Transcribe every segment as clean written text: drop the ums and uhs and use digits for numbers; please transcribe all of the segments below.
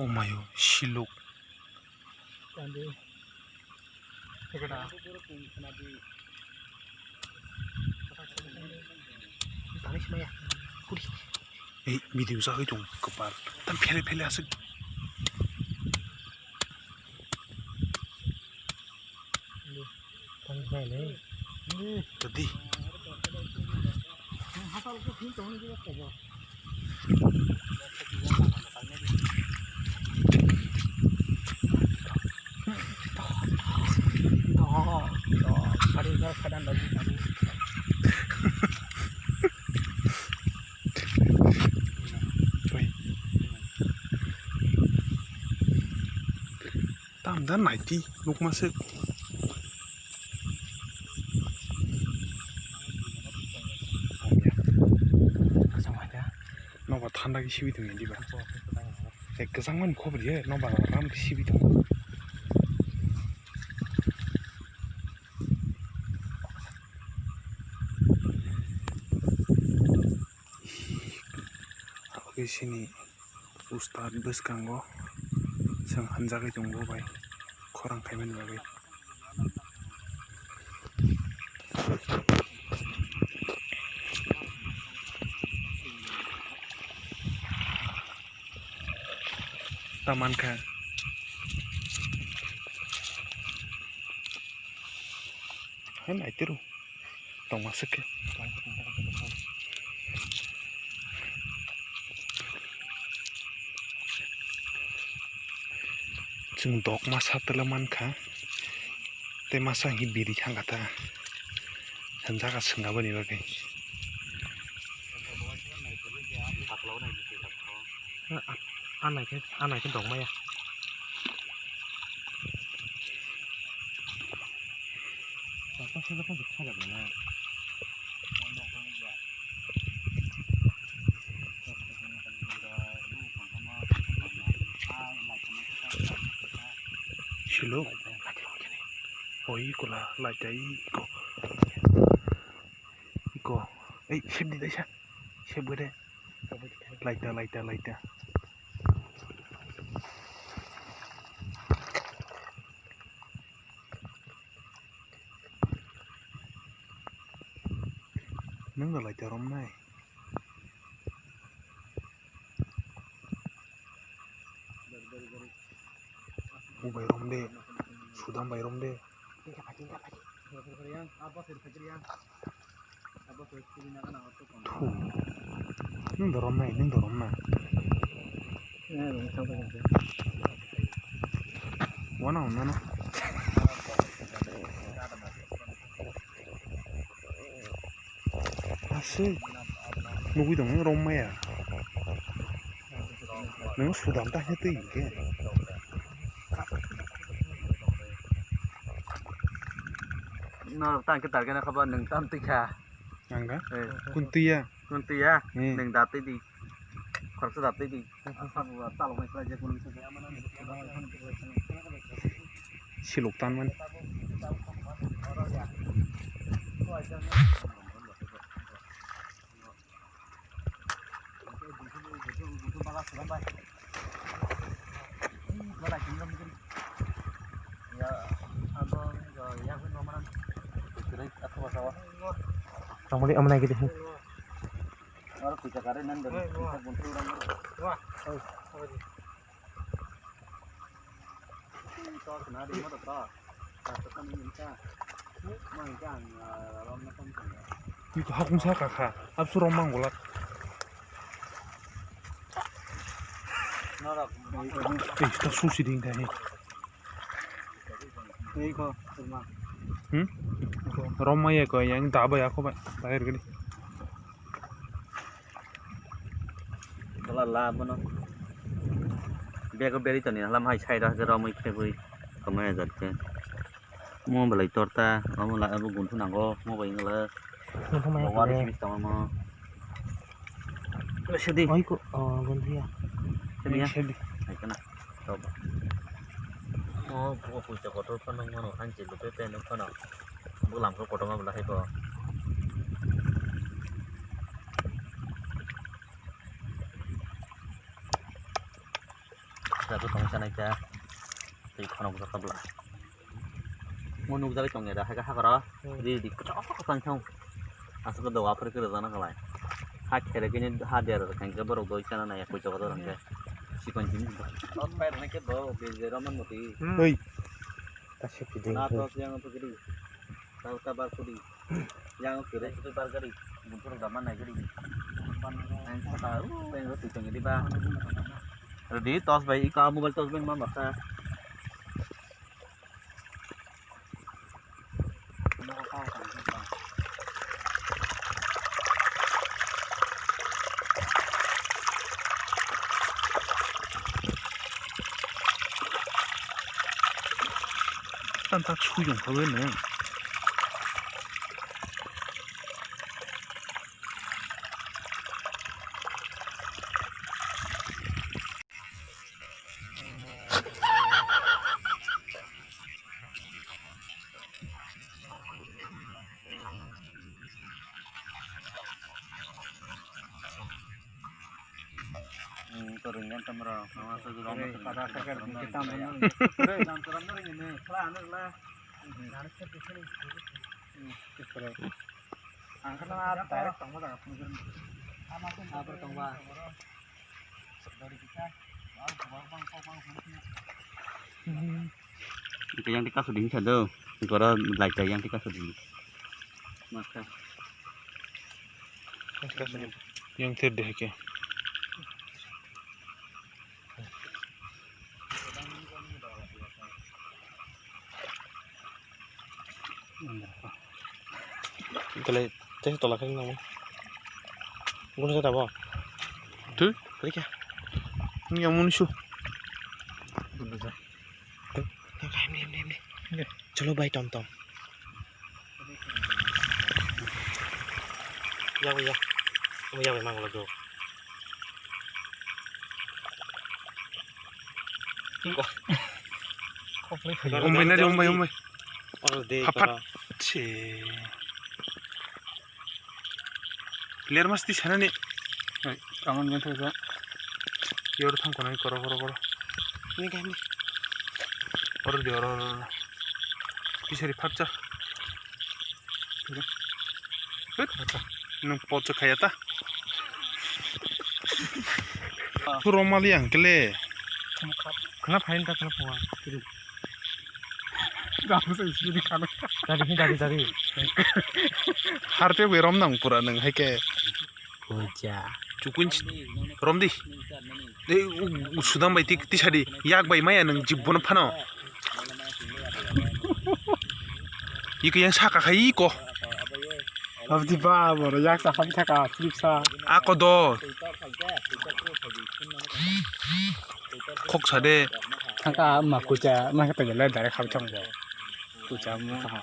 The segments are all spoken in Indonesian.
Omayo siluk video sakit dong kepar tan pele asik tadi tam dan naiti luk masuk noba thanda ki sibi dong di ba kesangman khobar ye noba ram ki sibi dong oke sini ustad beskango sang hanjagai dongbo bai khorang kaiman bagai taman ka hen aitiru tong masuk ke जों दक मासा तलामान खा ते मासा hi biri hangata sanjaga sengaba ni bagai anai ke dong maya apa sih lepas bisa gak benar Siluk, oh iko lah, laita iko, siap di desa, siap gede, laita, neng dah laita rom nai, bay rom deh, sudah bay rom deh. Tuh, neng dorong na. Mana? Asik, nunggu dong rom ya. Neng sudah entahnya tuh ya. Nó tăng cái tờ cái nó không bao nâng tam tích à Angga kuntia nâng đạt tới đi khoảng số đạt tới đi tao mày phải quân siluk tanman Kamu lihat mana gitu sih? Orang kita karenan dan kita buntu orang. Wah, to kena di mana tak? Katakan ini kan, mangkan ram nak kan. Iku hakung sa kakak, absu romang bolat. Narak. Kita susi ding dah ni. Iko, rumah. Roma ya kau yang tak apa ya kau pak, lahir gini. Kalau lah mana? Biar beri tu ni, lam hai cai dah jadi ramai kebui, kemana jadi? Mau beli torta, mau lah abu guntu nanggo, mau beli ngela. Bawa di sini sama mau. Sedih. Oh ikut, guntu ya. Sedih ya. Hai kena. Coba. Mau buku cakap kotor kan mana? Anjir tu pepe nak mana? Bukan kau kotor mah belah itu. Satu tong sana aja. Di kono buka kabla. Mau nunggu dari tongnya dah. Haga hakara. Di kocok kan cong. Asal ke doa pergi ke sana kalai. Hak kira gini hadir kan ke baru doi sana naya kocok orang ke. Si kunci. Not fair nih ke do. Biar ramen mati. Hei. Nah terus yang itu gini. Tahu kabar kudi. Yang kira itu bar gari. Buntur zaman naik gini. Yang tahu yang itu tongnya di bawah. Di tos bay ika mobile tos bay mama ka. 딱 수용 하겠네. Keringan temera, nama saya juga orang pada sekarang kita mana? Jangan terang terang ini, kelah lah. Harus di sini. Angkat lah, direct tongba dah. Apa tongba? Dari kita, itu yang kita sudah bisa tuh, kalau belajar yang kita sudah. Maka. Yang terdeh ke. Cái này tao là cái nào muốn sẽ đào Tuh, cái kia ini yang muncul. em đi cho nó bay tòm tòm giao bây giờ không giao về mang là được Om bay nari, om bay. Papat. Apa? Cie. Lihat mas di sana nih. Kangen banget ya. Ya udah tangkon aja koro. Ini kan nih. Orang. Bisa dipacah. Nung pocok kayak ta. Romal yang kele. Kenapa ini tak kenapa? Gak usah isi di kanan. Dari. Harpe berom nang pura nang heke. Kuja. Cukun rom di. Sudah bayi ti sadi. Yak bayi maya nang jibon pano. Iko yang saka kai iko. Abdi ba, boro yak sa ham thaka flip sa. Ako do. Kok sade. Thaka ma kuja, ma ka tele dari kham chong bo. Kuja mo ha.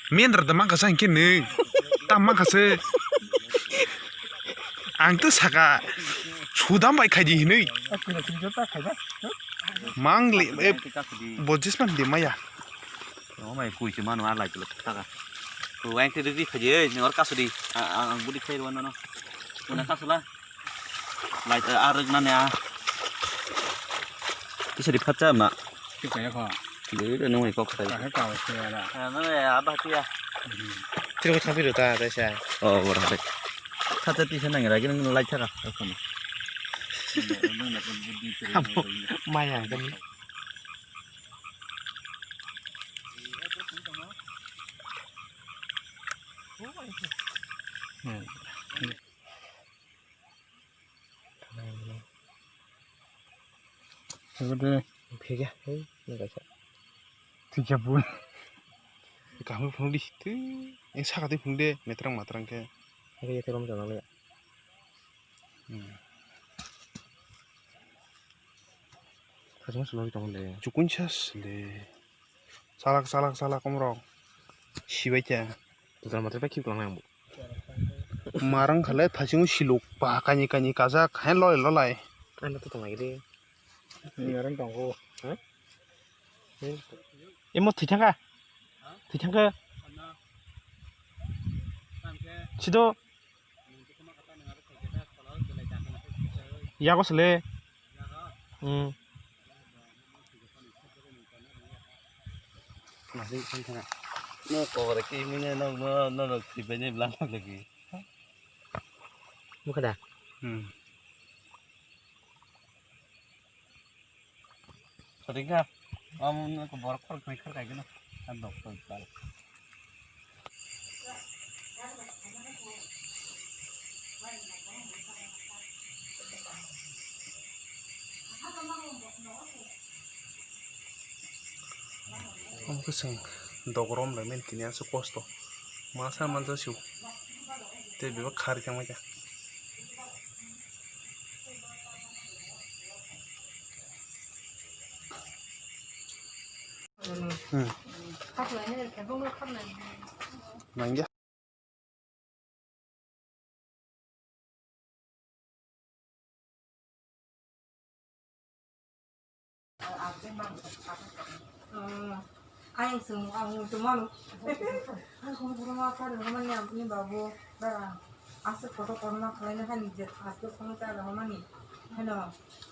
Mian rada mangka sang kene. Tam mangka se. Ang tu saka. Sudah bayi kai di ini. Aku nak cinta kai dah. Mangli kita sudah. bojis man di maya. Oh mày cùi chỉ mà nó ăn lại được ta cả. Rồi anh thì đi phải gì? Nếu có cá sấu đi, anh budi chơi luôn nó. Muốn cá sấu là. Lại tới ăn nó nè. Cái sẽ đi phát ra mà. Cái cái kho. Đấy là nó mày có cái. Cái cầu xe là. Nó này ba tia. Cái cái thằng ta tại sao? Vừa rồi. Phát ra tí thế này cái nó lại chắc à? Không. Mai à cái này. Udah. Phê kìa, đấy, như vậy sao? Thì chả buồn. Kamu phun đi. Tuh, yang saka tu phun deh. Metrang ke. Cái gì thì không cho nó vậy. Phải chúng nó trong đây. Cukun chas le. Salah komrong. Sibaca. Tụi nó mà thấy phải kêu con nào bộ. Marang khalai thasing siluk pa kani kaza khain lolai. Anh nó tụi thằng này đi. Nhiều人讲过，em một thịt thang cơ, chị đâu, ya có sle, masih kan nó có cái kim này nó thì bên này lắm là gì muka dah สวัสดีครับมันก็บอกคนไม่เข้าใจกันนะอันดอกต้นไป Om kusang dogrom la men kinian su kosto masa manza siu te biwa khari chang maja khắp lại hết cái vùng nước khắp này nangya anh sừng ông tụi mình anh không có mà phải được mà nhà như bà bố bà asal foto corona kalian kan izin asal sama saya dah mana ni hello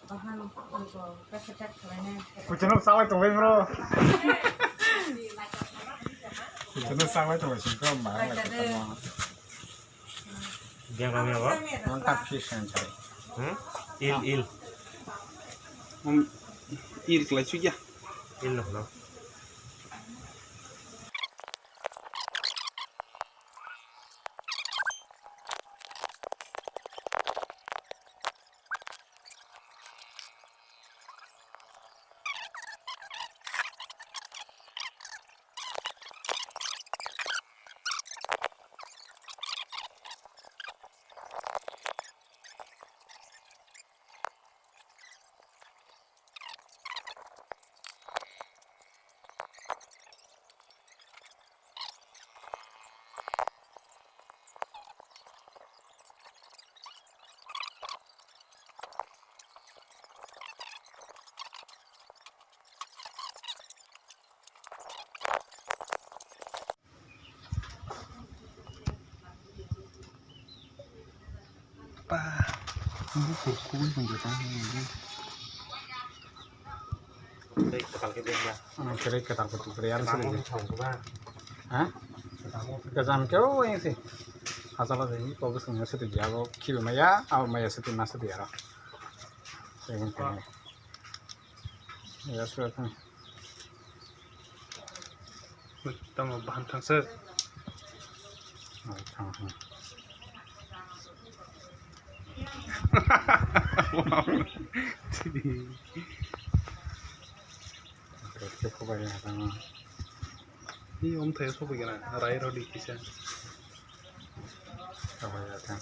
bahan untuk kesetak kalian Kucing sang lại tuổi bro. Kucing sang lại tuổi chỉ có mà lại cái mà dia kami apa nó tập fish anh chạy. il om ir kla su ya il loh pa bu kurku pun juga ni đây kapal kita dia Kira kita betul kira kamu sih. chồng của ba Hah? Cái giam kéo anh sih. Asal ini kau bisa ngasih tu dia kau kilo maya, atau maya satu masa dia lah. Saya mungkin. Ya sudah kan. tama bahan thang sir Terus kau bayar kan? ni om thai so bigana rai ro di kisa Kau bayar kan?